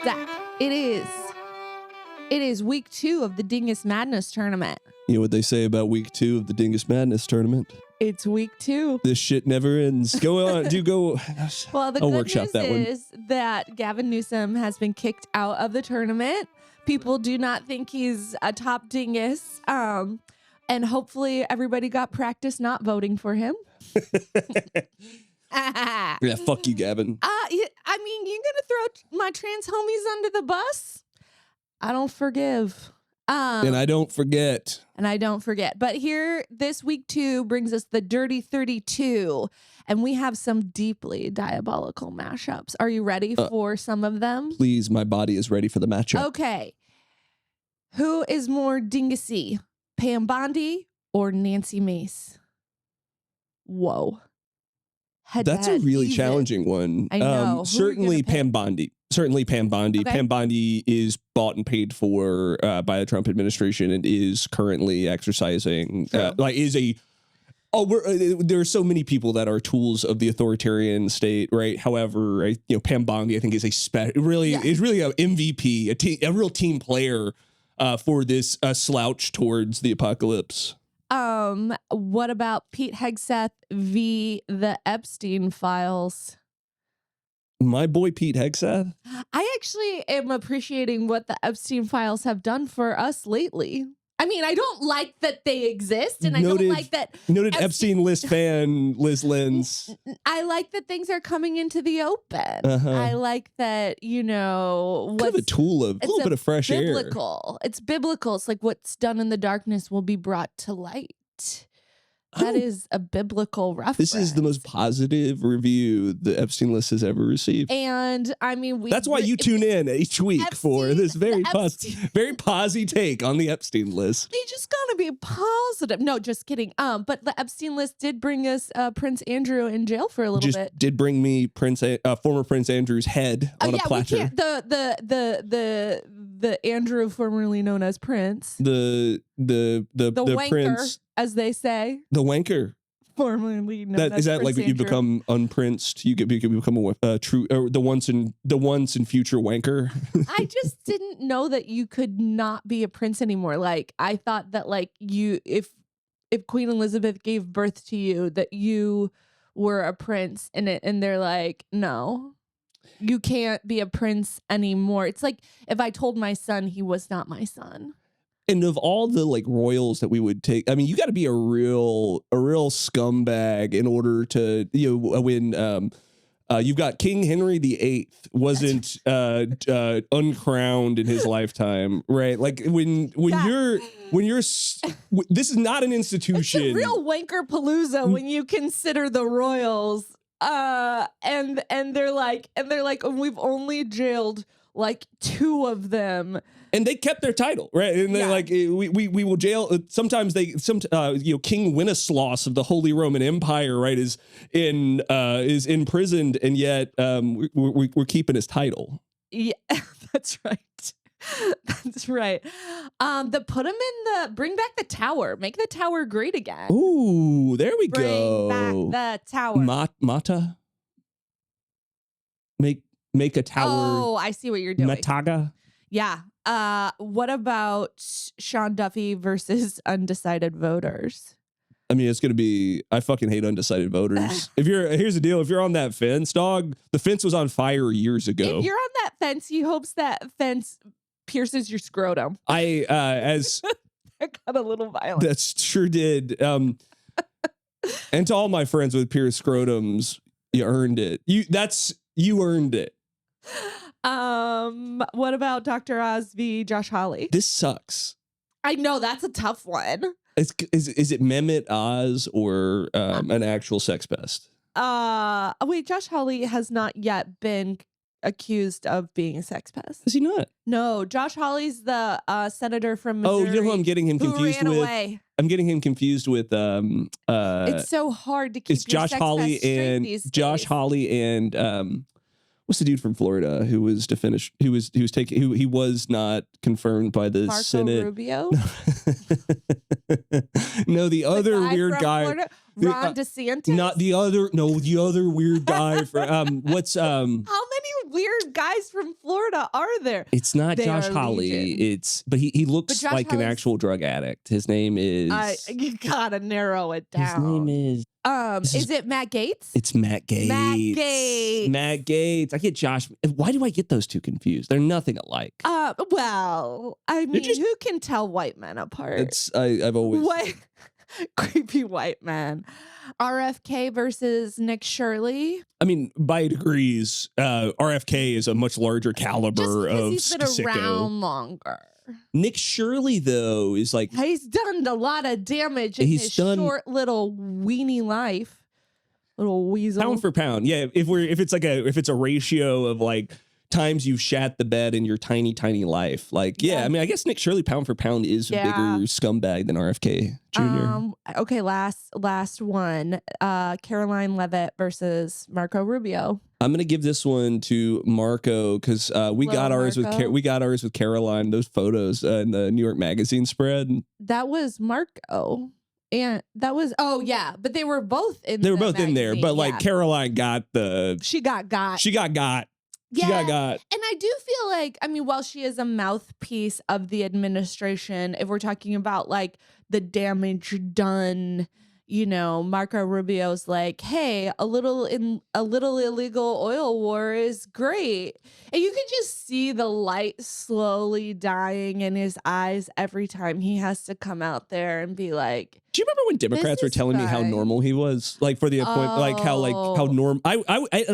Zach, it is week 2 of the Dingus Madness tournament. You know what they say about week 2 of the Dingus Madness tournament? It's week 2. This shit never ends. Go on, go. Well, the I'll good workshop news that one. is that Gavin Newsom has been kicked out of the tournament. People do not think he's a top dingus. And hopefully everybody got practice not voting for him. Yeah, fuck you, Gavin. I mean, you're going to throw my trans homies under the bus? I don't forgive. And I don't forget. But here, this week 2 brings us the Dirty 32. And we have some deeply diabolical mashups. Are you ready for some of them? Please, my body is ready for the matchup. Okay. Who is more dingusy? Pam Bondi or Nancy Mace? Whoa. That's a really challenging one. I know. Certainly Pam Bondi. Okay. Pam Bondi is bought and paid for by the Trump administration and is currently exercising. There are so many people that are tools of the authoritarian state, right? However, Pam Bondi, I think, is is really a MVP, a real team player for this slouch towards the apocalypse. What about Pete Hegseth v. the Epstein files? My boy Pete Hegseth? I actually am appreciating what the Epstein files have done for us lately. I mean, I don't like that they exist, and I don't like that. Noted Epstein list fan, Lenz. I like that things are coming into the open. I like that, kind of a tool of a little bit of fresh air. It's biblical. It's like what's done in the darkness will be brought to light. That is a biblical reference. This is the most positive review the Epstein list has ever received. And I mean, that's why you tune in each week for this very posy take on the Epstein list. You just gotta be positive. No, just kidding. But the Epstein list did bring us Prince Andrew in jail for a little bit. Did bring me former Prince Andrew's head on a platter. The Andrew formerly known as Prince. The wanker, Prince, as they say. The wanker. Formerly known as is that Prince like Andrew. You become unprinced? You become a true the once and future wanker. I just didn't know that you could not be a prince anymore. Like I thought that if Queen Elizabeth gave birth to you, that you were a prince, and they're like, no, you can't be a prince anymore. It's like if I told my son he was not my son. And of all the royals that we would take, I mean, you got to be a real scumbag in order to win. You've got King Henry VIII wasn't uncrowned in his lifetime, right? Like when you're this is not an institution. It's a real wanker palooza when you consider the royals. And they're like, we've only jailed 2 of them. And they kept their title, right? And they're like, we will jail. Sometimes King Wenceslaus of the Holy Roman Empire, right, is imprisoned, and yet we're keeping his title. Yeah, that's right. That's right. Bring back the tower. Make the tower great again. Ooh, there we go. Bring back the tower. Mata. Make a tower. Oh, I see what you're doing. Mataga. Yeah. What about Sean Duffy versus undecided voters? I mean, it's going to be, I fucking hate undecided voters. Here's the deal. If you're on that fence, dog, the fence was on fire years ago. If you're on that fence, he hopes that fence pierces your scrotum. That got a little violent. That sure did. And to all my friends with pierced scrotums, you earned it. You earned it. What about Dr. Oz v. Josh Hawley? This sucks. I know, that's a tough one. Is it Mehmet Oz or an actual sex pest? Wait, Josh Hawley has not yet been accused of being a sex pest. Is he not? No, Josh Hawley's the senator from Missouri. Oh, you know who I'm getting him confused with? Away. I'm getting him confused with it's so hard to keep it's Josh Hawley and Josh Hawley and what's the dude from Florida who was to finish? Who was taking? Who he was not confirmed by the Marco Senate. Rubio. No, the other weird guy. Florida, Ron DeSantis. Not the other. No, the other weird guy. What's How many weird guys from Florida are there? It's not Josh Hawley. But he looks like an actual drug addict. His name is. You gotta narrow it down. His name is. Is it Matt Gaetz? It's Matt Gaetz. Matt Gaetz. I get Josh. Why do I get those two confused? They're nothing alike. Well, I mean, who can tell white men apart? I've always creepy white man. RFK versus Nick Shirley. I mean, by degrees, RFK is a much larger caliber of he's been sicko. Around longer. Nick Shirley, though, is like he's done a lot of damage in his short little weenie life. Little weasel. Pound for pound, yeah. If it's a ratio of like times you've shat the bed in your tiny life, like yeah. I mean, I guess Nick Shirley pound for pound is a bigger scumbag than RFK Jr. Okay, last one. Caroline Leavitt versus Marco Rubio. I'm gonna give this one to Marco because we got ours with Caroline. Those photos in the New York Magazine spread. That was Marco, and that was but they were both in. They were both in there, but like Caroline got the. She got. She got. Yeah, she got. And I do feel like, I mean, while she is a mouthpiece of the administration, if we're talking about like the damage done, you know, Marco Rubio's like, hey, a little illegal oil war is great. And you can just see the light slowly dying in his eyes every time he has to come out there and be like, do you remember when Democrats were telling me how normal he was? Like for the appointment, like how normal. I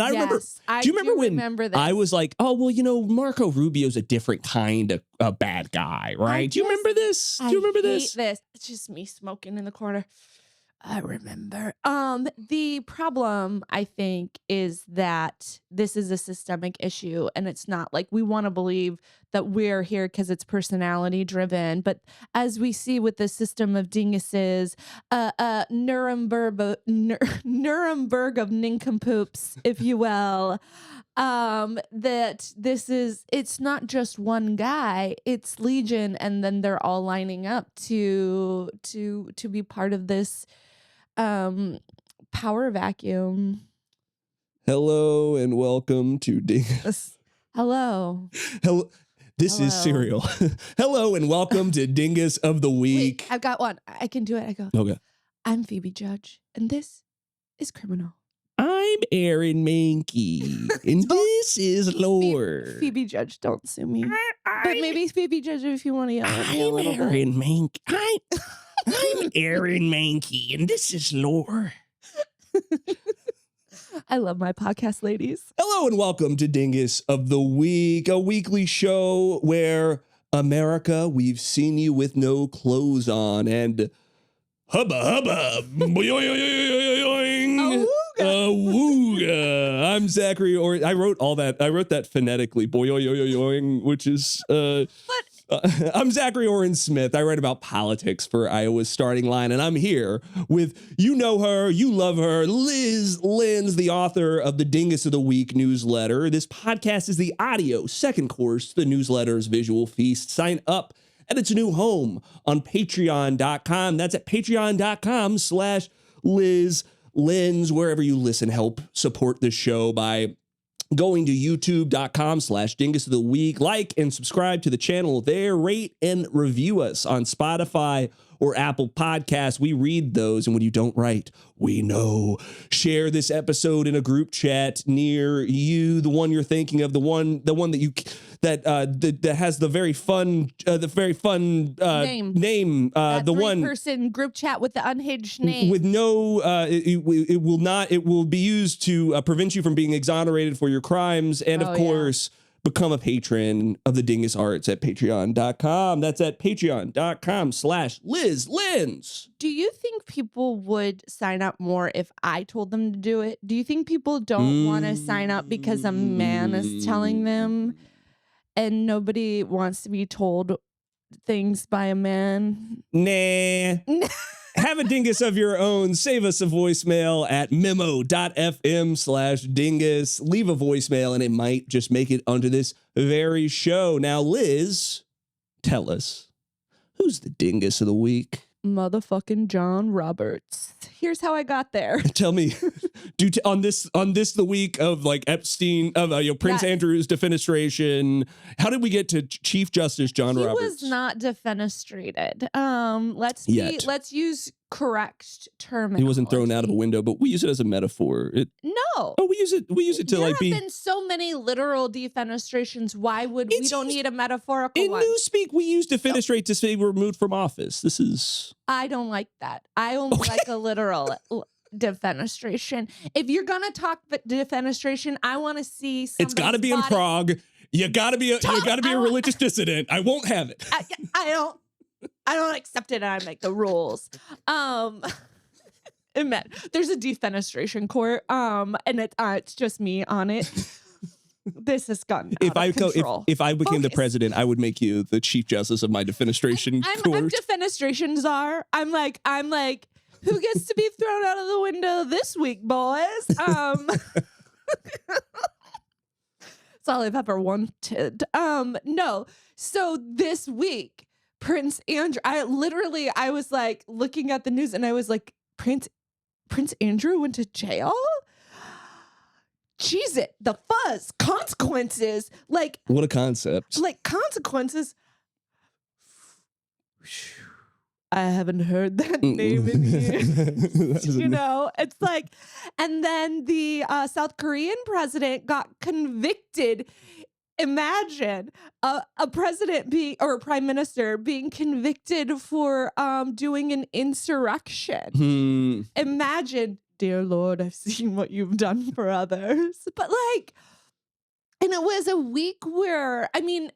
remember. Do you remember when I was like, oh, well, you know, Marco Rubio's a different kind of bad guy, right? Do you remember this? Do you remember this? It's just me smoking in the corner. I remember. The problem, I think, is that this is a systemic issue, and it's not like we want to believe that we're here because it's personality driven. But as we see with the system of dinguses, Nuremberg of nincompoops, if you will, that it's not just one guy, it's legion, and then they're all lining up to be part of this power vacuum. Hello and welcome to Dingus. Hello. This is Serial. Hello and welcome to Dingus of the Week. Wait, I've got one. I can do it. I go. Okay. I'm Phoebe Judge, and this is Criminal. I'm Aaron Mankey, and this is Lore. Phoebe Judge, don't sue me. But maybe Phoebe Judge if you want to yell at me a little bit. Aaron Mankey. I'm Aaron Mankey, and this is Lore. I love my podcast, ladies. Hello and welcome to Dingus of the Week, a weekly show where America, we've seen you with no clothes on, and hubba hubba, boing, awooga. I'm Zachary, or I wrote that phonetically, boing, which is I'm Zachary Oren Smith. I write about politics for Iowa's Starting Line, and I'm here with, you know her, you love her, Lyz, the author of the Dingus of the Week newsletter. This podcast is the audio second course to the newsletter's visual feast. Sign up at its new home on patreon.com. That's at patreon.com/Lyz Lenz. Wherever you listen, help support the show by going to youtube.com/Dingus of the Week. Like and subscribe to the channel there. Rate and review us on Spotify or Apple Podcasts. We read those, and when you don't write, we know. Share this episode in a group chat near you, the one you're thinking of, the one that has the very fun name, the one person group chat with the unhinged name with no it will be used to prevent you from being exonerated for your crimes, and of course become a patron of the Dingus Arts at patreon.com. That's at patreon.com/Lyz Lenz. Do you think people would sign up more if I told them to do it? Do you think people don't want to sign up because a man is telling them, and nobody wants to be told things by a man? Nah. Have a dingus of your own. Save us a voicemail at memo.fm/dingus. Leave a voicemail and it might just make it onto this very show. Now, Liz, tell us, who's the dingus of the week? Motherfucking John Roberts. Here's how I got there. Tell me, on this the week of like Epstein, of Prince Andrew's defenestration. How did we get to Chief Justice John Roberts? He was not defenestrated. Let's use correct terminology. He wasn't thrown out of a window, but we use it as a metaphor. No. Oh, we use it to there have been so many literal defenestrations. Why would we don't need a metaphorical one? In newspeak, we use defenestrate to say we're removed from office. This is. I don't like that. I only like a literal defenestration. If you're gonna talk defenestration, I want to see. It's got to be in Prague. You got to be a religious dissident. I won't have it. I don't accept it. I make the rules. There's a defenestration court. And it's just me on it. This has gotten out of control. If I became the president, I would make you the chief justice of my defenestration court. I'm defenestration czar. I'm like, who gets to be thrown out of the window this week, boys? That's all I've ever wanted. No. So this week, Prince Andrew, I was like looking at the news and I was like, Prince Andrew went to jail? Jeez, the fuzz, consequences, like. What a concept. Like consequences. I haven't heard that name in years. It's like, and then the South Korean president got convicted. Imagine a president or a prime minister being convicted for doing an insurrection. Imagine, dear Lord, I've seen what you've done for others. But and it was a week where, I'm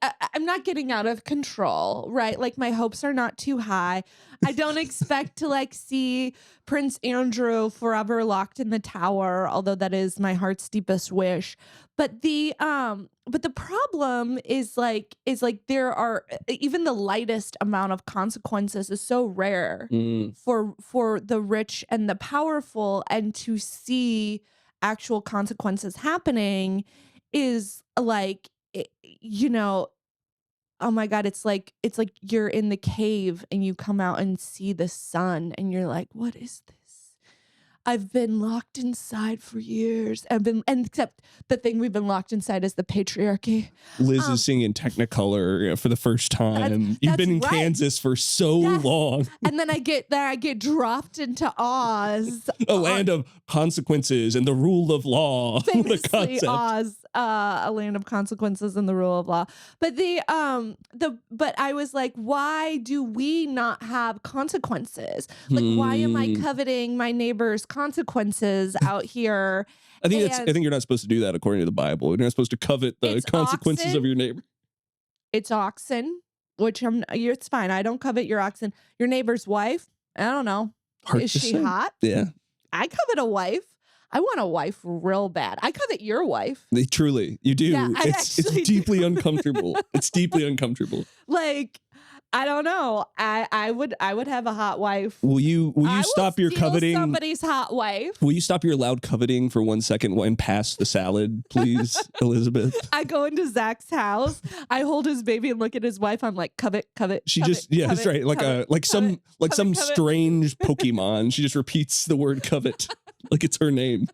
not getting out of control, right? Like my hopes are not too high. I don't expect to see Prince Andrew forever locked in the tower, although that is my heart's deepest wish. But the problem is there are even the lightest amount of consequences is so rare for the rich and the powerful, and to see actual consequences happening is oh my God, it's like you're in the cave and you come out and see the sun and you're like, what is this? I've been locked inside for years. Except the thing we've been locked inside is the patriarchy. Liz is singing Technicolor for the first time. You've been in Kansas for so long. And then I get dropped into Oz. A land of consequences and the rule of law. Famously Oz, a land of consequences and the rule of law. But but I was like, why do we not have consequences? Why am I coveting my neighbor's consequences out here? I think you're not supposed to do that according to the Bible. You're not supposed to covet the consequences of your neighbor. It's oxen, which it's fine. I don't covet your oxen. Your neighbor's wife, I don't know. Is she hot? Yeah. I covet a wife. I want a wife real bad. I covet your wife. Truly, you do. Yeah, it's deeply uncomfortable. It's deeply uncomfortable. I don't know. I would have a hot wife. Will you stop your coveting? Somebody's hot wife. Will you stop your loud coveting for 1 second and pass the salad, please, Elizabeth? I go into Zach's house. I hold his baby and look at his wife. I'm like, covet. She just that's right. Some strange Pokemon. She just repeats the word covet like it's her name.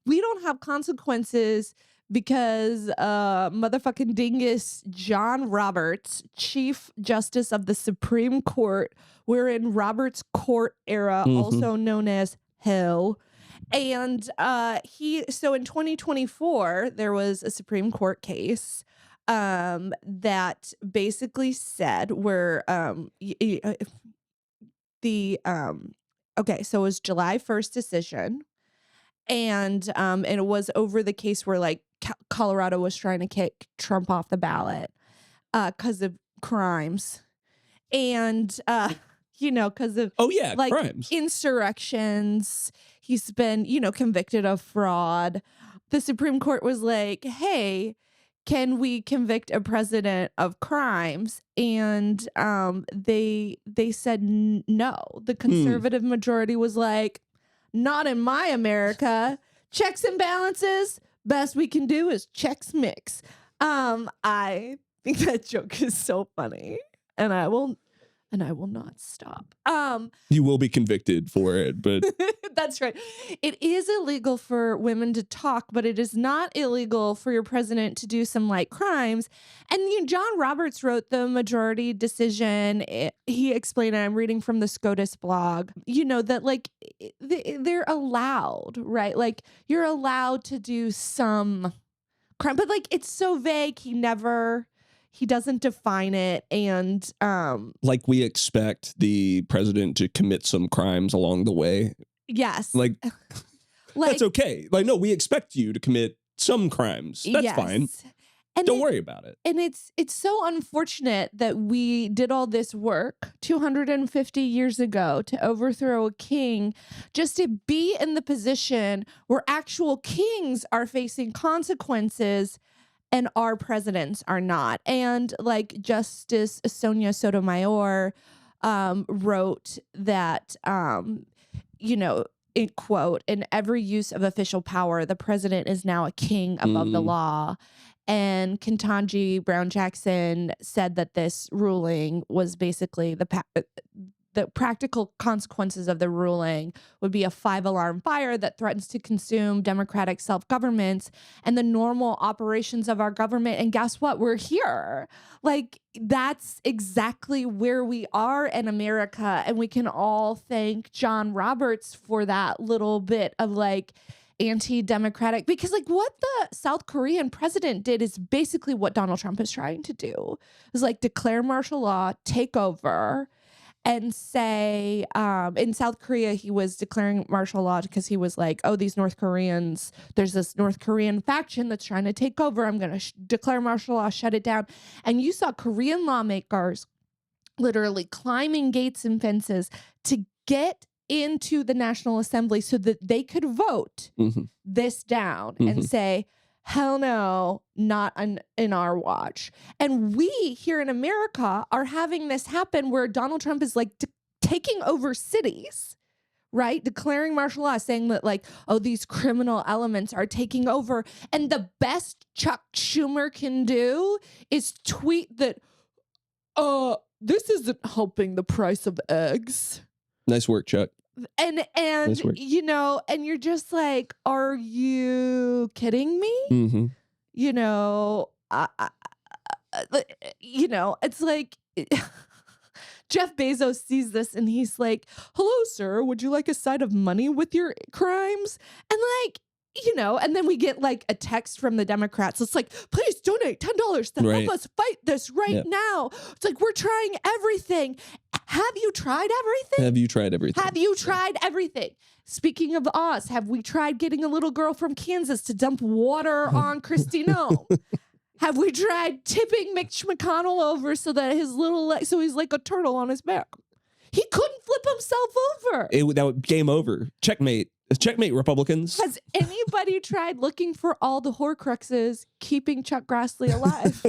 We don't have consequences because motherfucking dingus John Roberts, Chief Justice of the Supreme Court, we're in Roberts Court era, also known as hell. And so in 2024, there was a Supreme Court case that basically said so it was July 1st decision. And it was over the case where Colorado was trying to kick Trump off the ballot because of crimes, and because of crimes, insurrections. He's been convicted of fraud. The Supreme Court was like, hey, can we convict a president of crimes? And they said no. The conservative majority was like, not in my America. Checks and balances. Best we can do is checks mix. I think that joke is so funny, and I will not stop. You will be convicted for it, but that's right. It is illegal for women to talk, but it is not illegal for your president to do some light crimes. And John Roberts wrote the majority decision. He explained, I'm reading from the SCOTUS blog, that like they're allowed, right? Like you're allowed to do some crime, but like it's so vague. He doesn't define it. And like we expect the president to commit some crimes along the way. Yes. Like that's okay. Like, no, we expect you to commit some crimes. That's fine. And don't worry about it. And it's so unfortunate that we did all this work 250 years ago to overthrow a king just to be in the position where actual kings are facing consequences and our presidents are not. And like Justice Sonia Sotomayor wrote that, in quote, in every use of official power, the president is now a king above the law. And Ketanji Brown Jackson said that this ruling was basically the practical consequences of the ruling would be a 5-alarm fire that threatens to consume democratic self-governments and the normal operations of our government. And guess what? We're here. Like, that's exactly where we are in America. And we can all thank John Roberts for that little bit of like anti-democratic, because like what the South Korean president did is basically what Donald Trump is trying to do. Is like declare martial law, take over, and say, in South Korea, he was declaring martial law because he was like, oh, these North Koreans, there's this North Korean faction that's trying to take over. I'm going to declare martial law, shut it down. And you saw Korean lawmakers literally climbing gates and fences to get into the National Assembly so that they could vote this down and say, hell no, not in our watch. And we here in America are having this happen where Donald Trump is like taking over cities, right? Declaring martial law, saying that like, oh, these criminal elements are taking over. And the best Chuck Schumer can do is tweet that, this isn't helping the price of eggs. Nice work, Chuck. And nice work. And you're just like, are you kidding me? It's like Jeff Bezos sees this and he's like, hello, sir, would you like a side of money with your crimes? And like, and then we get like a text from the Democrats. It's like, please donate $10 to help us fight this now. It's like, we're trying everything. Have you tried everything? Have you tried everything? Speaking of us, have we tried getting a little girl from Kansas to dump water on Christino? Have we tried tipping Mitch McConnell over so that his so he's like a turtle on his back? He couldn't flip himself over. That would game over. Checkmate. Checkmate, Republicans. Has anybody tried looking for all the Horcruxes keeping Chuck Grassley alive?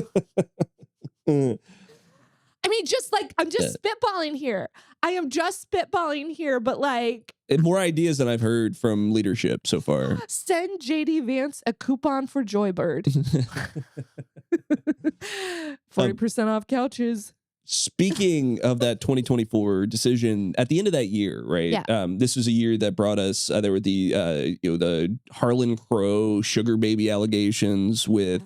I mean, just like, I'm just spitballing here. I am just spitballing here, but like... More ideas than I've heard from leadership so far. Send J.D. Vance a coupon for Joybird. 40% off couches. Speaking of that 2024 decision, at the end of that year, right? Yeah. This was a year that brought us. There were the Harlan Crow sugar baby allegations with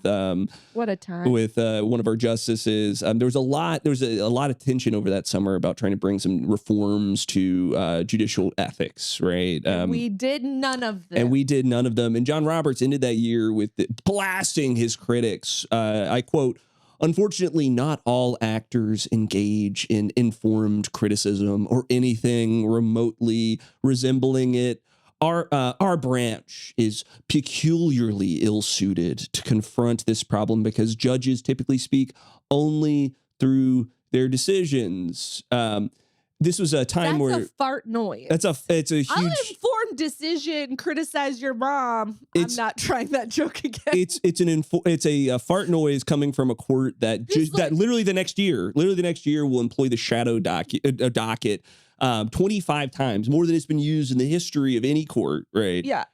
what a time with one of our justices. There was a lot of tension over that summer about trying to bring some reforms to judicial ethics, right? We did none of them. And John Roberts ended that year with blasting his critics. I quote, "Unfortunately, not all actors engage in informed criticism or anything remotely resembling it. Our branch is peculiarly ill-suited to confront this problem because judges typically speak only through their decisions." This was a time where a fart noise. It's a huge. Uninformed decision, criticize your mom. I'm not trying that joke again. It's a fart noise coming from a court that that literally the next year will employ the shadow docket 25 times, more than it's been used in the history of any court, right? Yeah.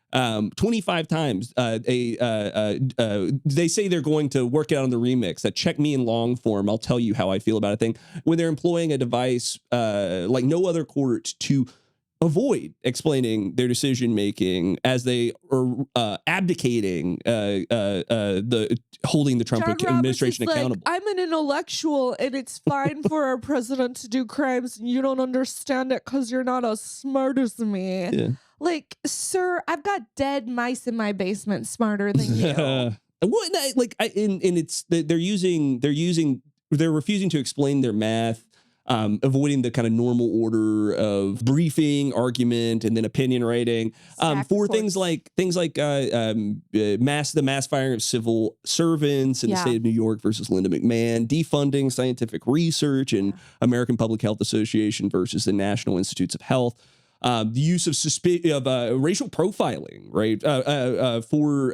25 times. They say they're going to work it out on the remix, that check me in long form, I'll tell you how I feel about a thing, when they're employing a device like no other court to avoid explaining their decision making as they are abdicating the holding the Trump administration accountable. I'm an intellectual, and it's fine for our president to do crimes, and you don't understand it because you're not as smart as me. Yeah. Like, sir, I've got dead mice in my basement smarter than you. They're refusing to explain their math. Avoiding the kind of normal order of briefing, argument, and then opinion writing for things like the mass firing of civil servants in the state of New York versus Linda McMahon, defunding scientific research and American Public Health Association versus the National Institutes of Health. The use of racial profiling, right, for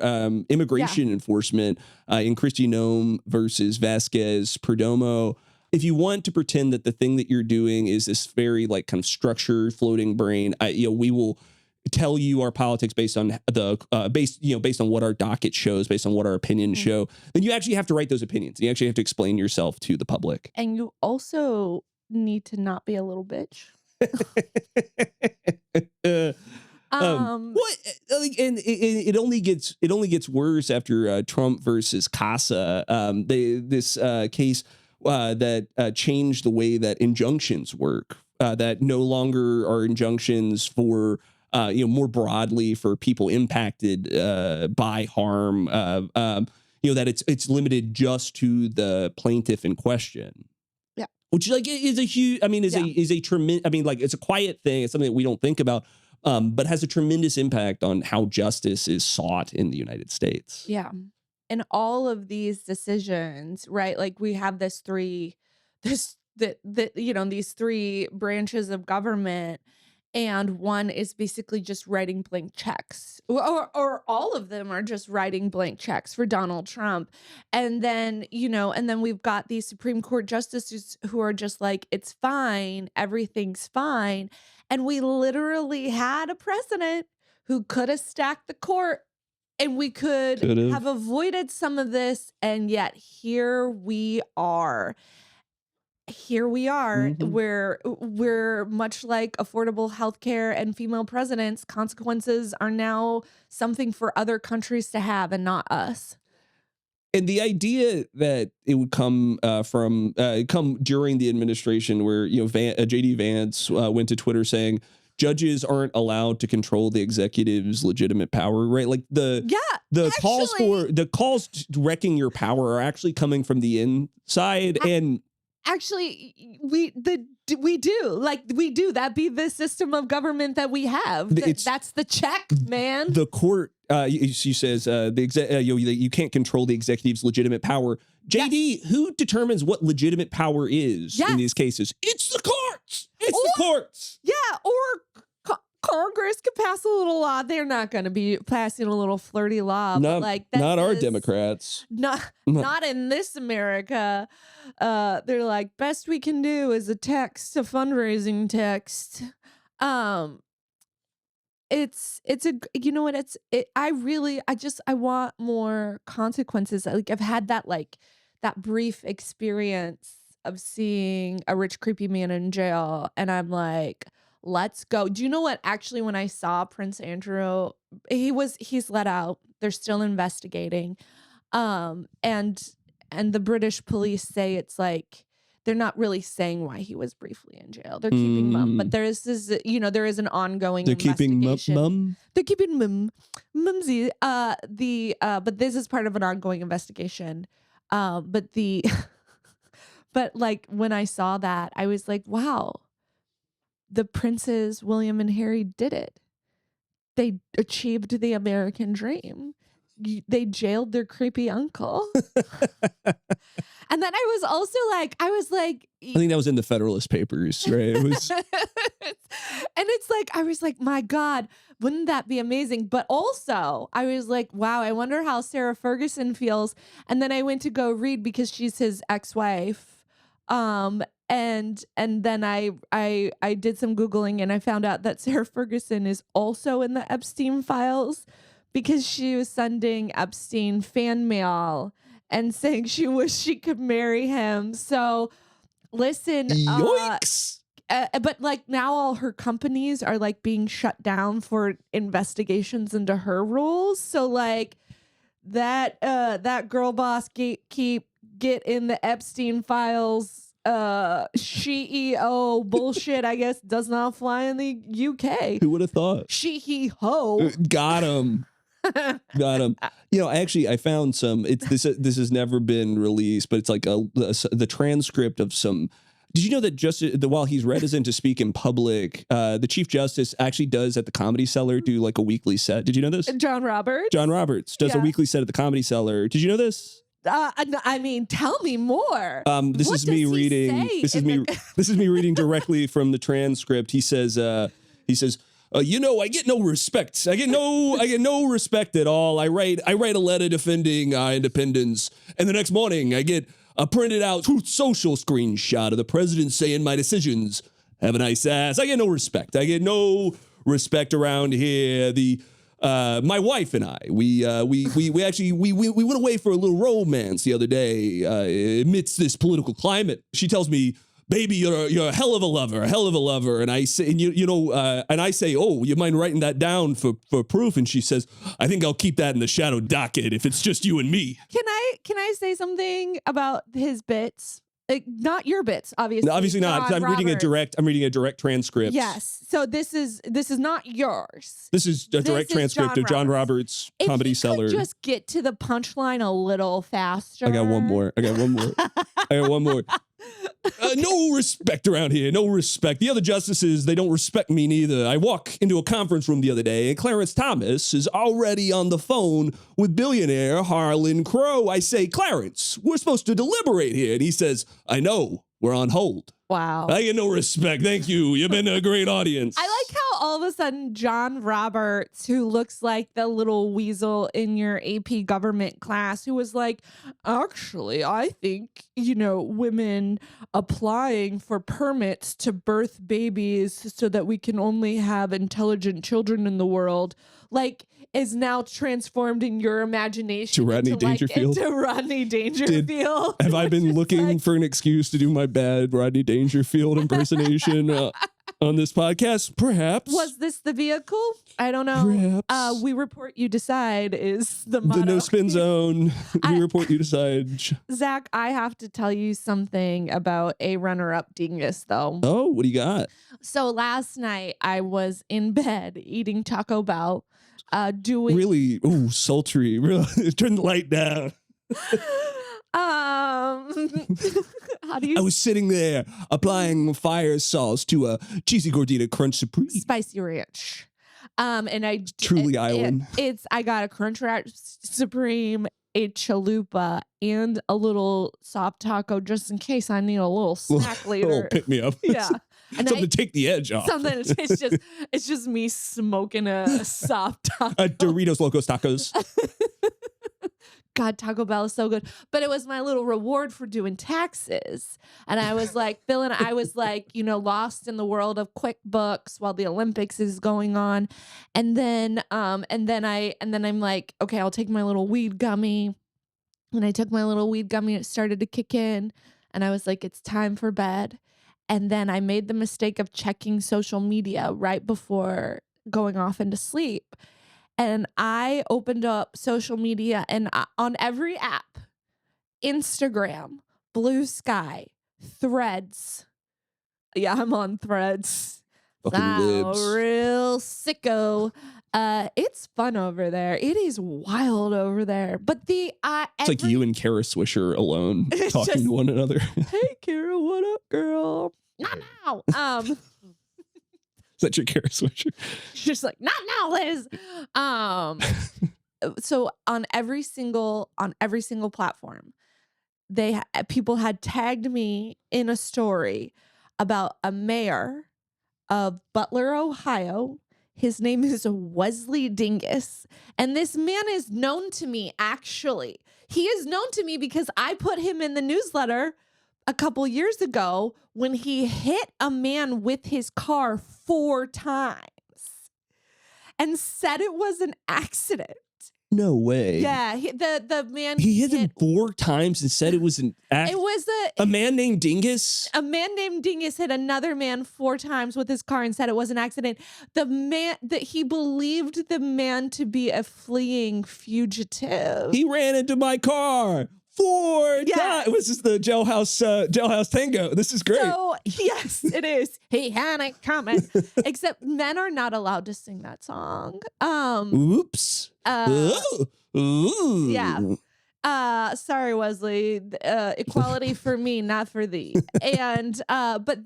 immigration enforcement in Kristi Noem versus Vasquez Perdomo. If you want to pretend that the thing that you're doing is this very like kind of structured floating brain, we will tell you our politics based on based on what our docket shows, based on what our opinions show. Then you actually have to write those opinions. You actually have to explain yourself to the public. And you also need to not be a little bitch. And it only gets worse after Trump versus CASA. This case that changed the way that injunctions work. That no longer are injunctions for more broadly for people impacted by harm. That it's limited just to the plaintiff in question. Yeah, which is a huge. I mean, is a tremendous. I mean, like it's a quiet thing. It's something that we don't think about. But has a tremendous impact on how justice is sought in the United States. Yeah. And all of these decisions, right? Like we have these three branches of government, and one is basically just writing blank checks, or all of them are just writing blank checks for Donald Trump. And then, we've got these Supreme Court justices who are just like, it's fine, everything's fine. And we literally had a president who could have stacked the court, and we could have avoided some of this. And yet here we are. Mm-hmm. We're much like affordable healthcare and female presidents. Consequences are now something for other countries to have and not us. And the idea that it would come during the administration where JD Vance went to Twitter saying judges aren't allowed to control the executive's legitimate power, right? Like the calls to wrecking your power are actually coming from the inside. Actually, we do. That be the system of government that we have. That's the check, man. The court, she says, you can't control the executive's legitimate power. JD, who determines what legitimate power is in these cases? It's the courts. The courts. Yeah, or Congress could pass a little law. They're not going to be passing a little flirty law. Not our Democrats. Not in this America. They're like, best we can do is a fundraising text. I want more consequences. Like I've had that brief experience of seeing a rich, creepy man in jail, and I'm like, let's go. Do you know what? Actually, when I saw Prince Andrew, he's let out. They're still investigating. And the British police say it's like they're not really saying why he was briefly in jail. They're keeping mum, but there is an ongoing investigation. They're keeping mumsy. But this is part of an ongoing investigation. But like when I saw that, I was like, wow. The princes, William and Harry, did it. They achieved the American dream. they jailed their creepy uncle. And then I was also like, I think that was in the Federalist Papers, right? It was. and it's like, I was like, my God, wouldn't that be amazing? But also I was like, wow, I wonder how Sarah Ferguson feels. And then I went to go read because she's his ex-wife. And then I did some Googling and I found out that Sarah Ferguson is also in the Epstein files because she was sending Epstein fan mail and saying she wished she could marry him. So listen, Yikes. But like now all her companies are like being shut down for investigations into her rules. So like that girl boss get in the Epstein files CEO bullshit, I guess, does not fly in the UK. Who would have thought? He ho. Got him. Got him. Actually, I found some. This has never been released, but it's like the transcript of some. Did you know that while he's reticent to speak in public, the Chief Justice actually does at the Comedy Cellar do like a weekly set? Did you know this? John Roberts. John Roberts does a weekly set at the Comedy Cellar. Did you know this? I mean, tell me more. This is me reading. This is me reading directly from the transcript. He says. I get no respect. I get no respect at all. I write a letter defending our independence, and the next morning I get a printed out Truth Social screenshot of the president saying my decisions have a nice ass. I get no respect. I get no respect around here. My wife and I, we went away for a little romance the other day amidst this political climate. She tells me, baby, you're a hell of a lover, and I say, and I say, oh, you mind writing that down for proof? And she says, I think I'll keep that in the shadow docket if it's just you and me. Can I say something about his bits? Like, not your bits, obviously. No, obviously not. I'm reading a direct transcript. Yes. So this is not yours. This is a direct transcript of John Roberts' Comedy Cellar. Just get to the punchline a little faster. I got one more. No respect around here. No respect. The other justices, they don't respect me neither. I walk into a conference room the other day, and Clarence Thomas is already on the phone with billionaire Harlan Crow. I say, Clarence, we're supposed to deliberate here. And he says, I know, we're on hold. Wow. I get no respect. Thank you. You've been a great audience. I like how all of a sudden John Roberts, who looks like the little weasel in your AP government class, who was like, actually, I think, women applying for permits to birth babies so that we can only have intelligent children in the world, like, is now transformed in your imagination to Rodney Dangerfield. Have I been looking for an excuse to do my bad Rodney Dangerfield impersonation on this podcast? Perhaps. Was this the vehicle? I don't know. Perhaps. We report, you decide is the motto. The no spin zone. We report, you decide. Zach, I have to tell you something about a runner-up dingus, though. Oh, what do you got? So last night I was in bed eating Taco Bell. Doing really sultry. Really, turn the light down. How do you? I was sitting there applying fire sauce to a cheesy gordita crunch supreme, spicy ranch. And I truly island. I got a crunch ranch supreme, a chalupa, and a little soft taco just in case I need a little snack later. Little pick me up. Yeah. And something to take the edge off. It's just me smoking a soft taco. Doritos Locos Tacos. God, Taco Bell is so good. But it was my little reward for doing taxes. And I was like, lost in the world of QuickBooks while the Olympics is going on. And then I'm like, okay, I'll take my little weed gummy. And I took my little weed gummy, it started to kick in. And I was like, it's time for bed. And then I made the mistake of checking social media right before going off into sleep. And I opened up social media and on every app, Instagram, Blue Sky, Threads. Yeah, I'm on Threads. Real sicko. It's fun over there. It is wild over there. But it's like you and Kara Swisher alone talking to one another. Hey, Kara, what up, girl? Not now. Is that your Kara Swisher? She's just like, not now, Liz. so on every single platform, people had tagged me in a story about a mayor of Butler, Ohio. His name is Wesley Dingus. And this man is known to me, actually. He is known to me because I put him in the newsletter a couple years ago when he hit a man with his car 4 times and said it was an accident. No way. Yeah, the man he hit him 4 times and said it was an It was a man named Dingus. A man named Dingus hit another man 4 times with his car and said it was an accident. The man that he believed the man to be a fleeing fugitive. He ran into my car 4 times. This is the jailhouse tango. This is great. So, yes, it is. He had it coming. Except men are not allowed to sing that song. Oops. Ooh. Yeah. Sorry, Wesley. Equality for me, not for thee. And but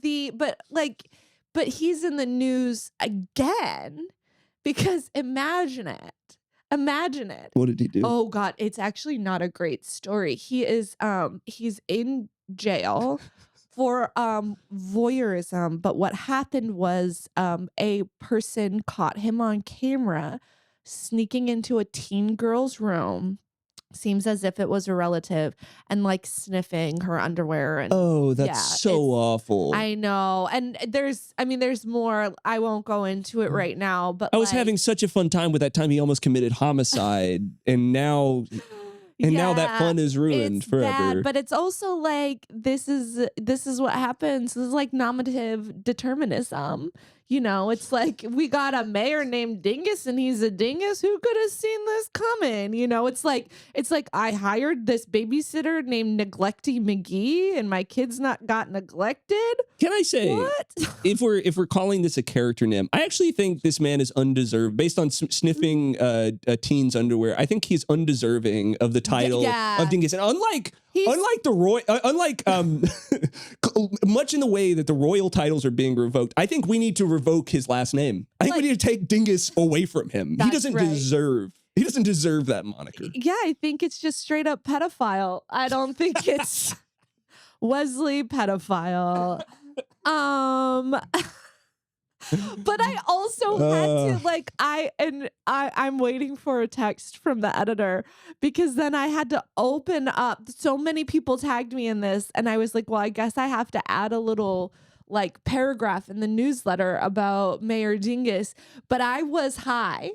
he's in the news again because imagine it. What did he do? Oh God, it's actually not a great story. He is he's in jail for voyeurism, but what happened was a person caught him on camera sneaking into a teen girl's room. Seems as if it was a relative, and like sniffing her underwear. And that's so awful. I know. And there's more. I won't go into it right now, but I was having such a fun time with that time he almost committed homicide, and now that fun is ruined forever. Bad, but it's also like this is what happens. This is like normative determinism. You know, it's like we got a mayor named Dingus and he's a dingus. Who could have seen this coming? You know, it's like I hired this babysitter named Neglecty McGee and my kids not got neglected. Can I say, what? if we're calling this a character name, I actually think this man is undeserved based on sniffing a teen's underwear. I think he's undeserving of the title of Dingus. And unlike much in the way that the royal titles are being revoked, I think we need to revoke his last name. I think we need to take Dingus away from him. He doesn't deserve that moniker. Yeah, I think it's just straight up pedophile. I don't think it's Wesley pedophile. But I also had to I'm waiting for a text from the editor because then I had to open up. So many people tagged me in this and I was like, well, I guess I have to add a little like paragraph in the newsletter about Mayor Dingus. But I was high.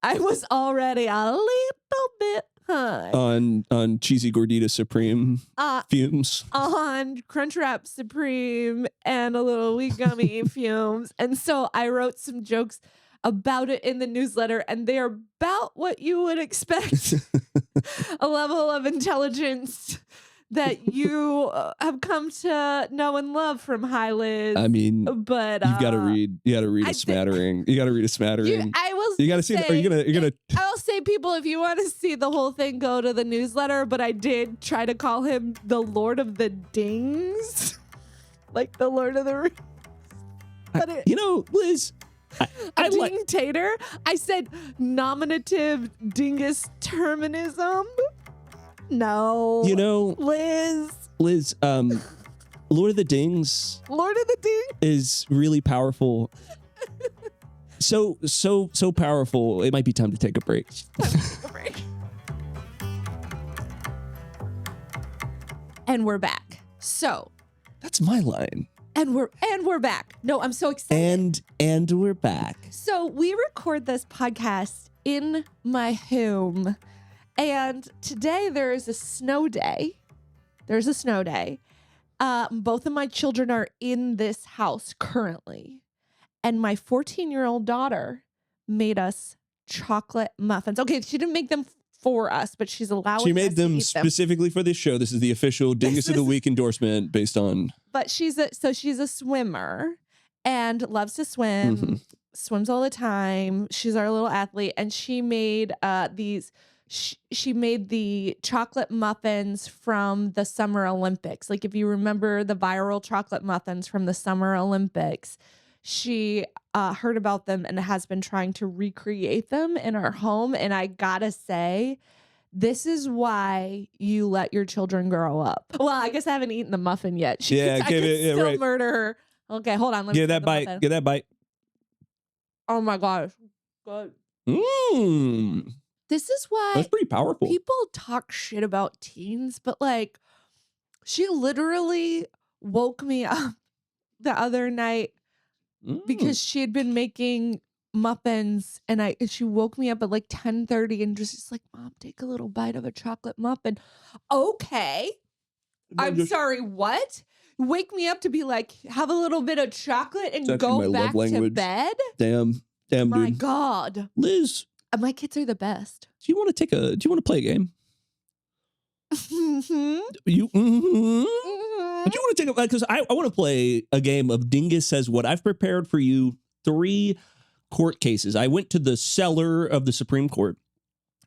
I was already a little bit high. On cheesy gordita supreme fumes. On Crunchwrap Supreme and a little wheat gummy fumes. And so I wrote some jokes about it in the newsletter, and they're about what you would expect. A level of intelligence that you have come to know and love from Lyz. I mean, but you got to read a smattering. You got to read a smattering. You got to see. You're gonna. I'll say, people, if you want to see the whole thing, go to the newsletter. But I did try to call him the Lord of the Dings, like the Lord of the Rings. Lyz. A ding-tator. I said nominative dingus terminism. No. Lyz, Lord of the Dings is really powerful. So powerful. It might be time to take a break. And we're back. So that's my line. And we're back. No, I'm so excited. And we're back. So we record this podcast in my home. And today there is a snow day. Both of my children are in this house currently. And my 14-year-old daughter made us chocolate muffins. Okay, she didn't make them for us, but she's allowing us to eat them. She made them specifically for this show. This is the official Dingus of the Week endorsement based on... But she's a swimmer and loves to swim, swims all the time. She's our little athlete. And she made she made the chocolate muffins from the Summer Olympics. Like if you remember the viral chocolate muffins from the Summer Olympics, she heard about them and has been trying to recreate them in our home. And I gotta say, this is why you let your children grow up. Well, I guess I haven't eaten the muffin yet. I could still murder her. Okay, hold on. Let me get that bite. muffin. Get that bite. Oh my gosh. Good. Mmm. This is why That's pretty powerful. people talk shit about teens, but like, she literally woke me up the other night because she had been making muffins, and she woke me up at like 10:30 and just like, Mom, take a little bite of a chocolate muffin. Okay. I'm sorry, what? Wake me up to be like, have a little bit of chocolate and go back to bed? Damn, My dude. God. Liz. My kids are the best. Do you want to play a game? Mm-hmm. Do you want to take a, because I want to play a game of Dingus Says What. I've prepared for you 3 court cases. I went to the cellar of the Supreme Court.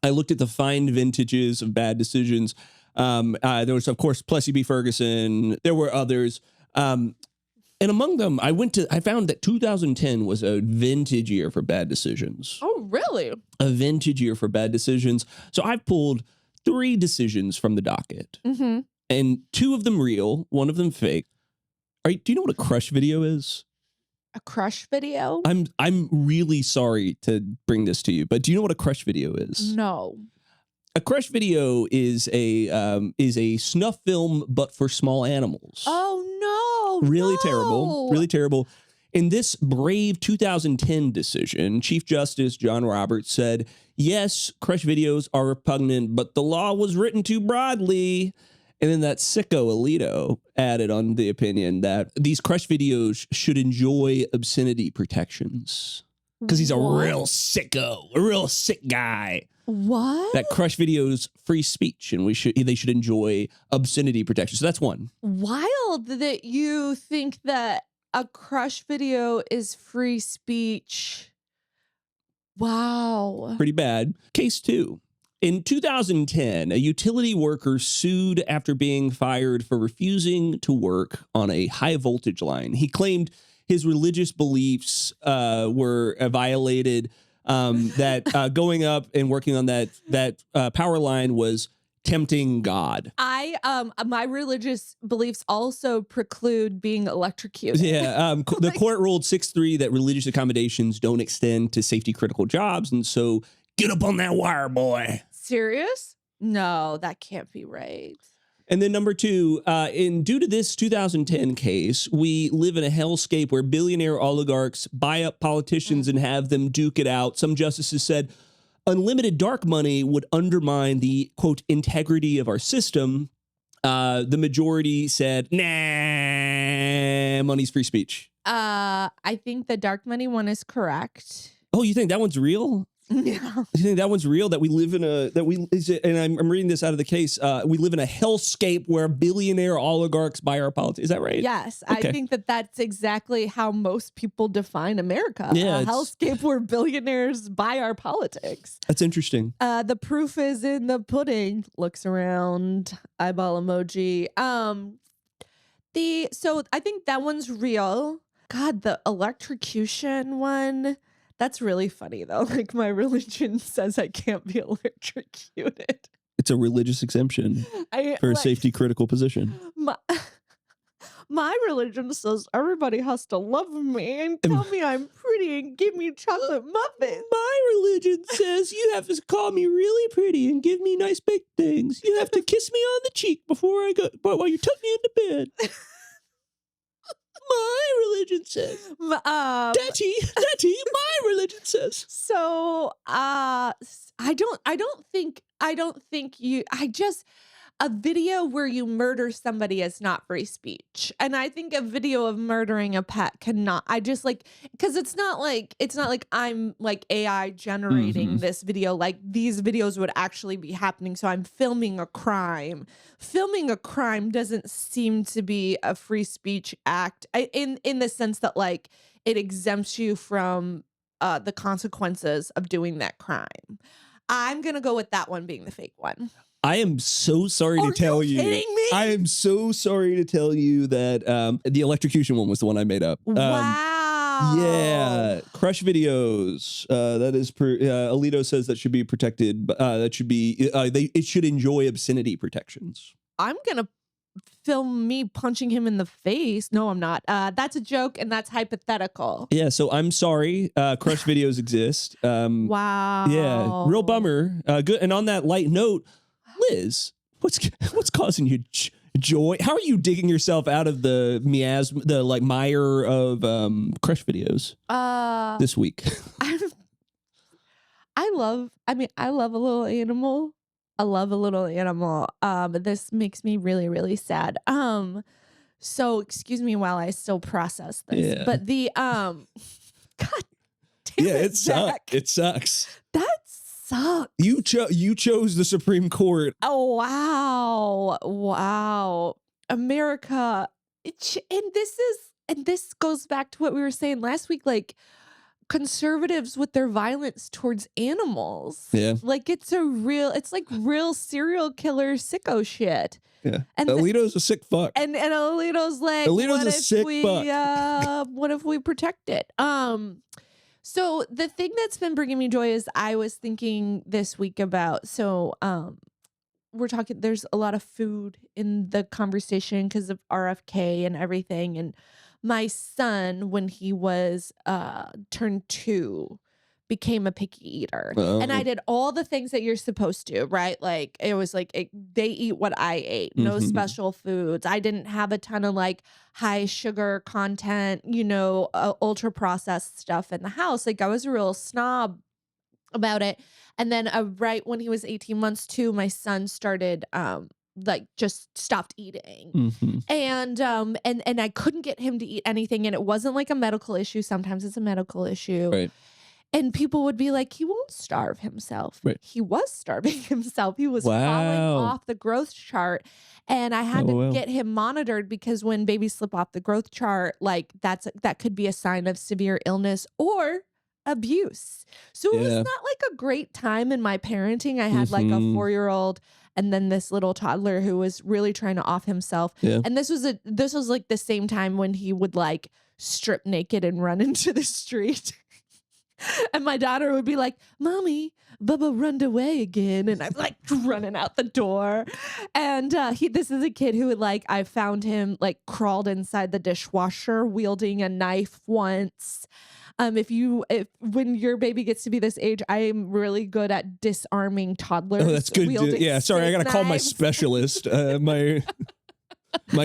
I looked at the fine vintages of bad decisions. There was, of course, Plessy v. Ferguson. There were others. And among them, I found that 2010 was a vintage year for bad decisions. Oh, really? A vintage year for bad decisions. So I've pulled 3 decisions from the docket. Mm-hmm. And 2 of them real, 1 of them fake. Do you know what a crush video is? A crush video? I'm really sorry to bring this to you, but do you know what a crush video is? No. A crush video is a snuff film, but for small animals. Oh no! Really terrible. Really terrible. In this brave 2010 decision, Chief Justice John Roberts said, "Yes, crush videos are repugnant, but the law was written too broadly." And then that sicko Alito added on the opinion that these crush videos should enjoy obscenity protections. Because he's a real sicko, a real sick guy. What? That crush videos free speech, and they should enjoy obscenity protection. So that's 1. Wild that you think that a crush video is free speech. Wow. Pretty bad. Case 2. In 2010, a utility worker sued after being fired for refusing to work on a high voltage line. He claimed his religious beliefs were violated, that going up and working on that power line was tempting God. My religious beliefs also preclude being electrocuted. Yeah, the court ruled 6-3 that religious accommodations don't extend to safety critical jobs, and so get up on that wire, boy. Serious? No, that can't be right. And then number 2, due to this 2010 case, we live in a hellscape where billionaire oligarchs buy up politicians and have them duke it out. Some justices said unlimited dark money would undermine the, quote, integrity of our system. The majority said, nah, money's free speech. I think the dark money one is correct. Oh, you think that one's real? Yeah. You think that one's real? That we live in I'm reading this out of the case. We live in a hellscape where billionaire oligarchs buy our politics. Is that right? Yes. Okay. I think that's exactly how most people define America. Yeah, a hellscape where billionaires buy our politics. That's interesting. The proof is in the pudding. Looks around, eyeball emoji. So I think that one's real. God, the electrocution one. That's really funny, though. Like, my religion says I can't be electrocuted. It's a religious exemption for a safety critical position. My religion says everybody has to love me and tell me I'm pretty and give me chocolate muffins. My religion says you have to call me really pretty and give me nice baked things. You have to kiss me on the cheek while you tuck me into bed. My religion says. Daddy, my religion says. So, I don't think a video where you murder somebody is not free speech. And I think a video of murdering a pet cannot. Because it's not like I'm like AI generating this video. Like, these videos would actually be happening. So I'm filming a crime. Filming a crime doesn't seem to be a free speech act in the sense that, like, it exempts you from the consequences of doing that crime. I'm going to go with that one being the fake one. I am so sorry to tell you. Are you kidding me? I am so sorry to tell you that the electrocution one was the one I made up. Wow. Yeah, crush videos. That is Alito says that should be protected. That should be it should enjoy obscenity protections. I'm gonna film me punching him in the face. No, I'm not. That's a joke, and that's hypothetical. Yeah, so I'm sorry. Crush videos exist. Wow. Yeah, real bummer. Good. And on that light note, Lyz, what's causing you joy? How are you digging yourself out of the miasma, the like mire of crush videos this week? I love a little animal. I love a little animal. This makes me really, really sad. So excuse me while I still process this. Yeah. But the God damn it, Zach. It sucks. That sucks. You chose the Supreme Court. Oh wow. America. And this goes back to what we were saying last week, like conservatives with their violence towards animals. Yeah. Like it's like real serial killer sicko shit. Yeah. And Alito's a sick fuck. And Alito's like, Alito's a sick fuck. What if we protect it? So the thing that's been bringing me joy is I was thinking this week about, we're talking, there's a lot of food in the conversation because of RFK and everything. And my son, when he was turned 2, became a picky eater. And I did all the things that you're supposed to, right? Like it was like they eat what I ate, no special foods. I didn't have a ton of like high sugar content, ultra processed stuff in the house. Like I was a real snob about it. And then right when he was 18 months too, my son started like just stopped eating. And I couldn't get him to eat anything. And it wasn't like a medical issue. Sometimes it's a medical issue. Right. And people would be like, he won't starve himself. Right. He was starving himself. He was falling off the growth chart. And I had to get him monitored because when babies slip off the growth chart, like that could be a sign of severe illness or abuse. So it was not like a great time in my parenting. I had like a 4-year-old and then this little toddler who was really trying to off himself. Yeah. And this was like the same time when he would like strip naked and run into the street. And my daughter would be like, Mommy, Bubba run away again. And I'm like running out the door. And this is a kid who would like, I found him like crawled inside the dishwasher wielding a knife once. When your baby gets to be this age, I am really good at disarming toddlers. Oh, that's good. Yeah, sorry, I gotta call my specialist. My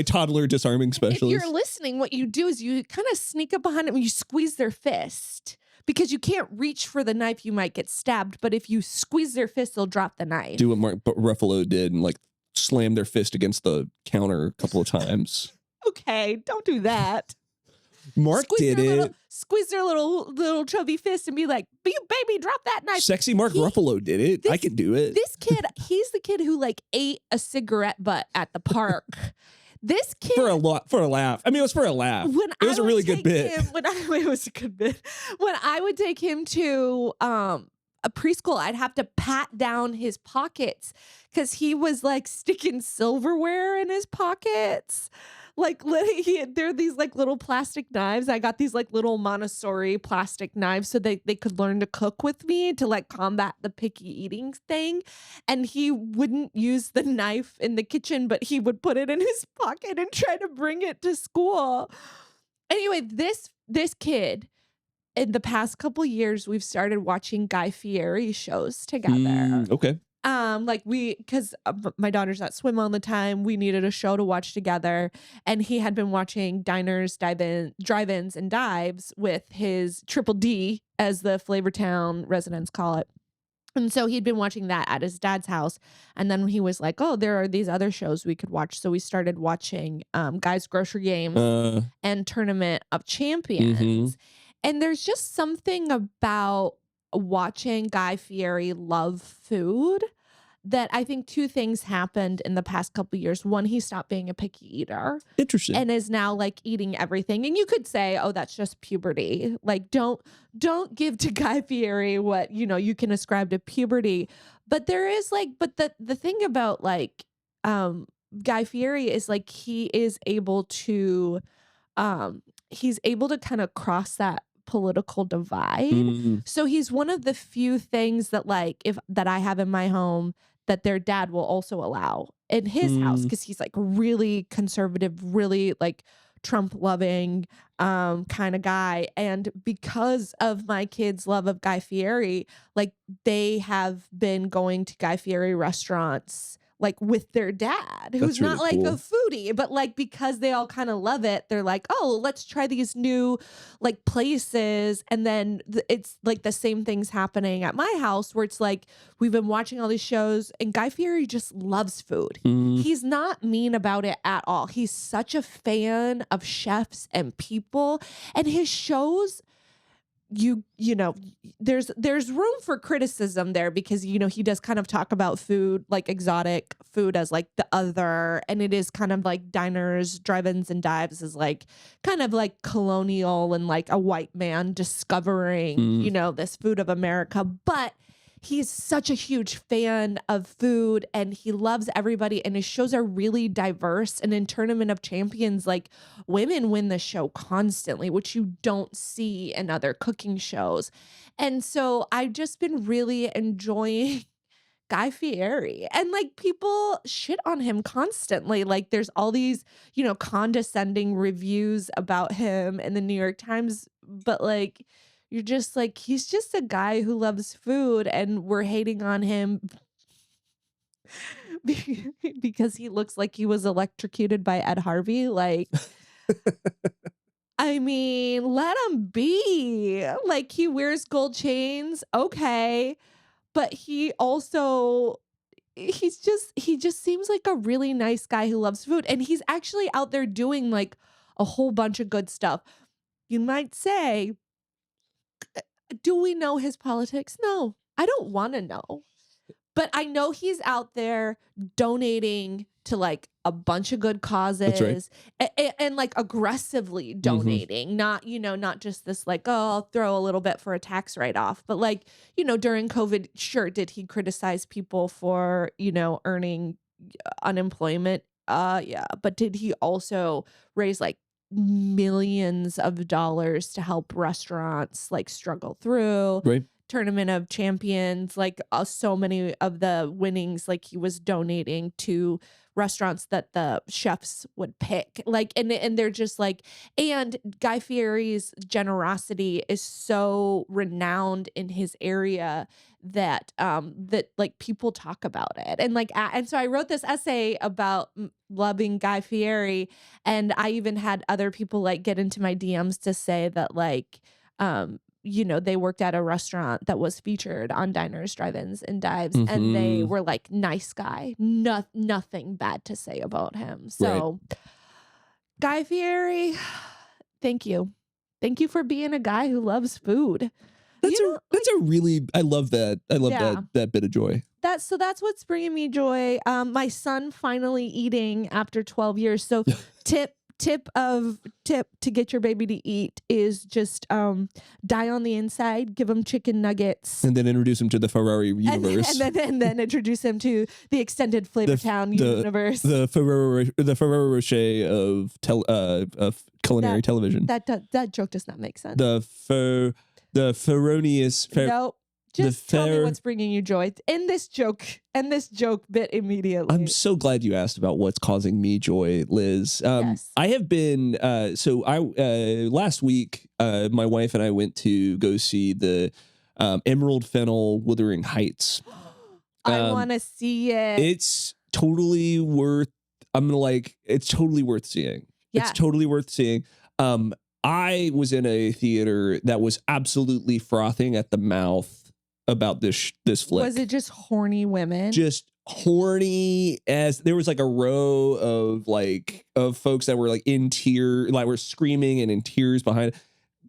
toddler disarming specialist. If you're listening, what you do is you kind of sneak up behind them and you squeeze their fist. Because you can't reach for the knife, you might get stabbed. But if you squeeze their fist, they'll drop the knife. Do what Mark Ruffalo did and like slam their fist against the counter a couple of times. Okay, don't do that. Mark did it. Squeeze their little chubby fist and be like, baby, drop that knife. Sexy Mark Ruffalo did it. I can do it. This kid, he's the kid who like ate a cigarette butt at the park. This kid for a laugh. I mean, it was for a laugh. It was a really good bit. It was a good bit. When I would take him to a preschool, I'd have to pat down his pockets because he was like sticking silverware in his pockets. Like there are these like little plastic knives. I got these like little Montessori plastic knives so they could learn to cook with me to like combat the picky eating thing. And he wouldn't use the knife in the kitchen, but he would put it in his pocket and try to bring it to school. Anyway, this kid, in the past couple years, we've started watching Guy Fieri shows together. Okay. Because my daughter's at swim all the time, we needed a show to watch together. And he had been watching diners, drive-ins, and dives with his Triple D, as the Flavortown residents call it. And so he'd been watching that at his dad's house. And then he was like, oh, there are these other shows we could watch. So we started watching Guy's Grocery Games and Tournament of Champions. And there's just something about watching Guy Fieri love food that I think two things happened in the past couple of years. One, he stopped being a picky eater. Interesting. And is now like eating everything. And you could say, oh, that's just puberty. Like don't give to Guy Fieri what, you can ascribe to puberty. But there is like, but the thing about like Guy Fieri is like he is able to he's able to kind of cross that political divide. Mm. So he's one of the few things that like that I have in my home that their dad will also allow in his house, because he's like really conservative, really like Trump loving kind of guy. And because of my kids' love of Guy Fieri, like they have been going to Guy Fieri restaurants like with their dad, who's That's really not like cool. a foodie, but like because they all kind of love it, they're like, oh, let's try these new like places. And then it's like the same things happening at my house, where it's like we've been watching all these shows and Guy Fieri just loves food. He's not mean about it at all. He's such a fan of chefs and people, and his shows, you know, there's room for criticism there, because you know he does kind of talk about food, like exotic food, as like the other, and it is kind of like diners, drive-ins, and dives is like kind of like colonial and like a white man discovering you know, this food of America. But he's such a huge fan of food, and he loves everybody, and his shows are really diverse. And in Tournament of Champions, like women win the show constantly, which you don't see in other cooking shows. And so I've just been really enjoying Guy Fieri, and like people shit on him constantly. Like there's all these, you know, condescending reviews about him in the New York Times, but like you're just like, he's just a guy who loves food, and we're hating on him because he looks like he was electrocuted by Ed Harvey. Like, I mean, let him be. Like, he wears gold chains, okay, but he just seems like a really nice guy who loves food, and he's actually out there doing like a whole bunch of good stuff. You might say, do we know his politics? No, I don't want to know. But I know he's out there donating to like a bunch of good causes. That's right. And like aggressively donating, not, you know, not just this like, oh, I'll throw a little bit for a tax write-off, but like, you know, during COVID, sure, did he criticize people for, you know, earning unemployment? Yeah. But did he also raise like millions of dollars to help restaurants like struggle through? Right. Tournament of Champions, like so many of the winnings, like he was donating to restaurants that the chefs would pick, like, and they're just like, and Guy Fieri's generosity is so renowned in his area that that like people talk about it, and like and so I wrote this essay about loving Guy Fieri, and I even had other people like get into my DMs to say that like you know, they worked at a restaurant that was featured on Diners, Drive-Ins, and Dives, and they were like, nice guy, nothing bad to say about him. So Guy Fieri, thank you for being a guy who loves food. That's a really, I love that. I love that bit of joy. That's what's bringing me joy. My son finally eating after 12 years. So tip to get your baby to eat is just die on the inside, give him chicken nuggets, and then introduce him to the Ferrari universe, and then introduce him to the extended Flavortown universe, the Ferrero Rocher of culinary television. That joke does not make sense. The Ferronious. Nope. Just tell me what's bringing you joy. End this joke bit immediately. I'm so glad you asked about what's causing me joy, Liz. Yes. I have been, last week, my wife and I went to go see the Emerald Fennel Wuthering Heights. I want to see it. It's totally worth, it's totally worth seeing. Yeah. It's totally worth seeing. I was in a theater that was absolutely frothing at the mouth about this flick. Was it just horny women? Just horny, as there was like a row of folks that were like in tears, like were screaming and in tears behind it.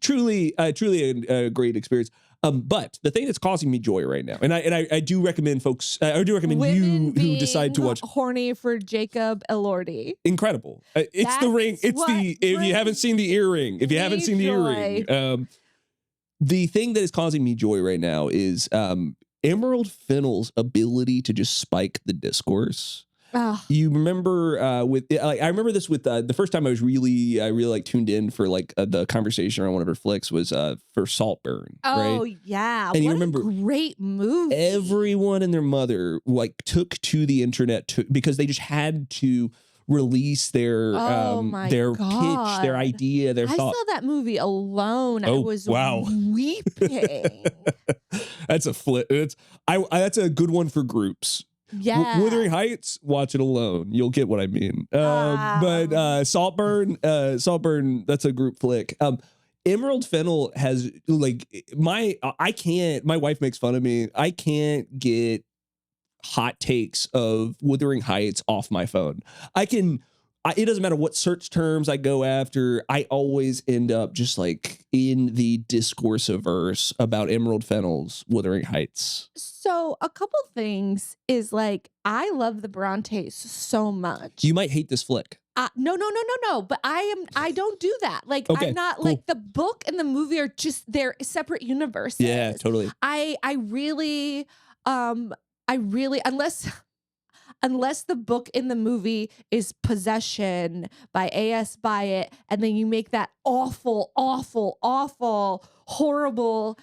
Truly a great experience. But the thing that's causing me joy right now, and I do recommend folks, I do recommend women you who decide to watch horny for Jacob Elordi. Incredible. It's the ring. It's if you haven't seen the earring, the thing that is causing me joy right now is Emerald Fennel's ability to just spike the discourse. Oh, You remember I remember this with the first time I really like tuned in for like the conversation around one of her flicks was for Saltburn, right? oh yeah. And you What a remember great movie. everyone and their mother like took to the internet because they just had to release Oh my pitch, their God. idea, their I thought. saw that movie alone. I Oh, was wow. weeping. That's a flip. That's a good one for groups. Yeah. Wuthering Heights, watch it alone. You'll get what I mean. But Saltburn, that's a group flick. Emerald Fennel has like my wife makes fun of me. I can't get hot takes of Wuthering Heights off my phone. It doesn't matter what search terms I go after. I always end up just like in the discourse-averse about Emerald Fennel's Wuthering Heights. So a couple things is like, I love the Brontes so much. You might hate this flick. No. But I don't do that. Like, Okay, I'm not cool. like the book and the movie are just, they're separate universes. Yeah, totally. I really, unless the book in the movie is Possession by A.S. Byatt, and then you make that awful, horrible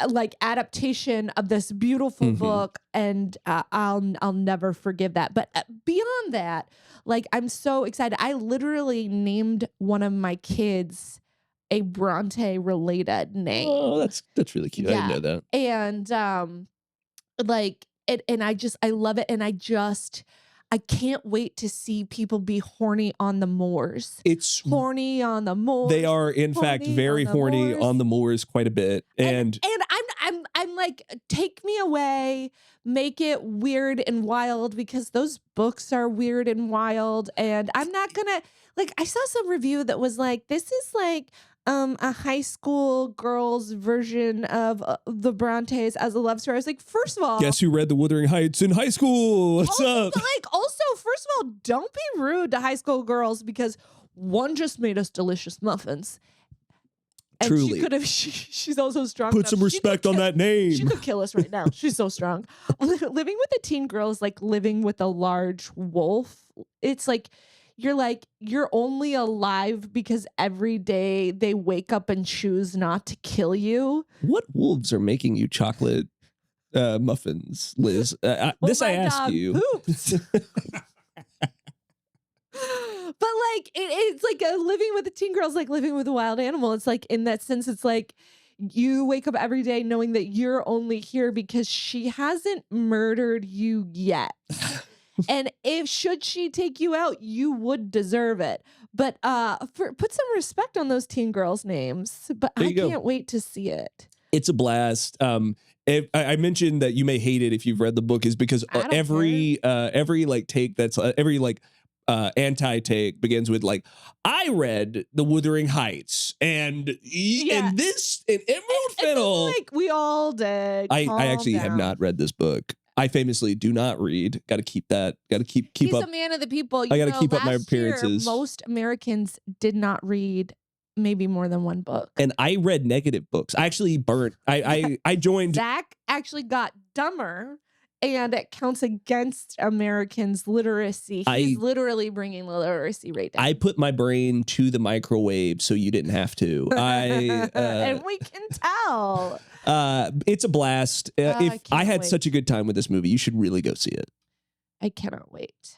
like adaptation of this beautiful book, and I'll never forgive that. But beyond that, like, I'm so excited. I literally named one of my kids a Bronte related name. Oh, that's really cute. Yeah. I didn't know that. And like it, and I love it, and I can't wait to see people be horny on the moors. It's horny on the moors. They are in fact very horny on the moors quite a bit, and I'm like, take me away, make it weird and wild, because those books are weird and wild, and I'm not gonna like. I saw some review that was like, this is like a high school girls version of the Brontes as a love story. I was like, first of all, guess who read the Wuthering Heights in high school? What's up? But like, also, first of all, don't be rude to high school girls, because one just made us delicious muffins. And truly, she could have. She's also strong. Put some respect on that name. She could kill us right now. She's so strong. Living with a teen girl is like living with a large wolf. It's like you're only alive because every day they wake up and choose not to kill you. What wolves are making you chocolate muffins, Liz? This I ask you. But like it's like living with a teen girl is like living with a wild animal. It's like, in that sense, it's like you wake up every day knowing that you're only here because she hasn't murdered you yet. And should she take you out, you would deserve it. But put some respect on those teen girls' names. But I can't wait to see it. It's a blast. I mentioned that you may hate it if you've read the book, is because every like take that's every like anti-take begins with like, I read the Wuthering Heights and Emerald Fennel. Like, we all did. I actually have not read this book. I famously do not read. Got to keep that. Got to keep He's up. A man of the people. I got to keep up my appearances. Most Americans did not read maybe more than one book. And I read negative books. I actually burnt. I joined. Zach actually got dumber, and it counts against Americans' literacy. He's literally bringing the literacy rate down. I put my brain to the microwave so you didn't have to. And we can tell. It's a blast. If I had such a good time with this movie, you should really go see it. I cannot wait.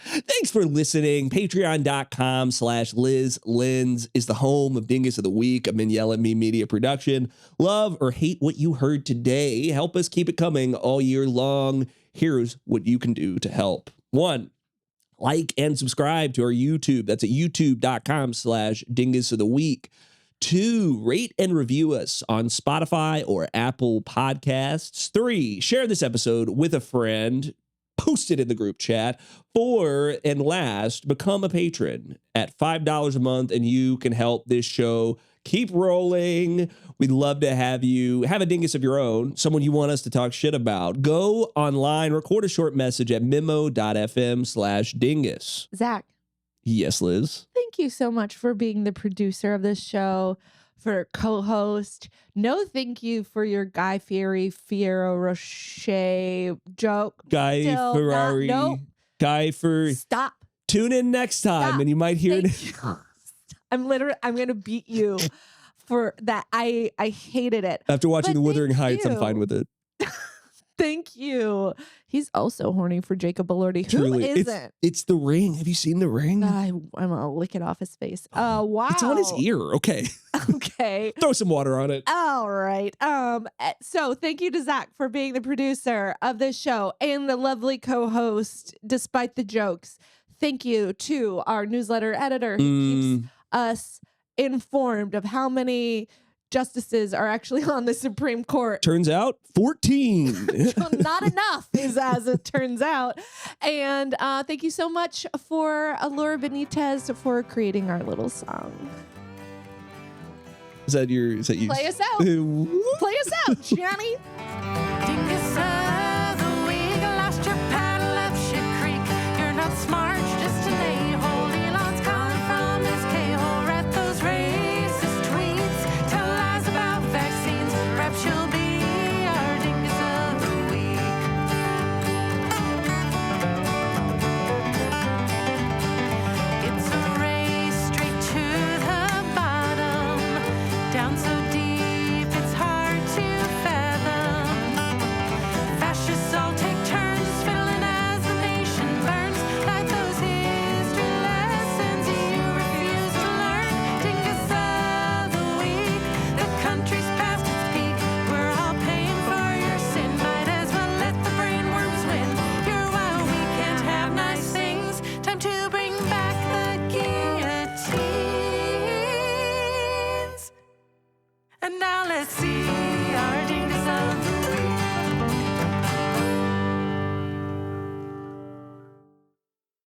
Thanks for listening. Patreon.com/Lyz Lenz is the home of Dingus of the Week, a Yell at Me media production. Love or hate what you heard today? Help us keep it coming all year long. Here's what you can do to help. 1, like and subscribe to our YouTube. That's at youtube.com/Dingus of the Week. 2, rate and review us on Spotify or Apple Podcasts. 3, share this episode with a friend. Post it in the group chat. 4, and last, become a patron at $5 a month, and you can help this show keep rolling. We'd love to have you have a dingus of your own, someone you want us to talk shit about. Go online, record a short message at memo.fm/dingus. Zach. Yes, Liz. Thank you so much for being the producer of this show, for co-host. No, thank you for your Guy Fieri, Fiero Rocher joke. Guy Ferrari. Guy, for Stop. tune in next time Stop. and you might hear it. I'm going to beat you for that. I hated it. After watching But The Wuthering thank Heights, I'm you. fine with it. Thank you. He's also horny for Jacob Elordi. Truly. Who isn't? It's The Ring. Have you seen The Ring? I'm gonna lick it off his face. Wow. It's on his ear. Okay. Okay. Throw some water on it. All right. So thank you to Zach for being the producer of this show and the lovely co-host, despite the jokes. Thank you to our newsletter editor who keeps us informed of how many justices are actually on the Supreme Court. Turns out 14. Not enough is as it turns out. And thank you so much for Laura Benitez for creating our little song. Is that you? Play us out. Play us out, Johnny.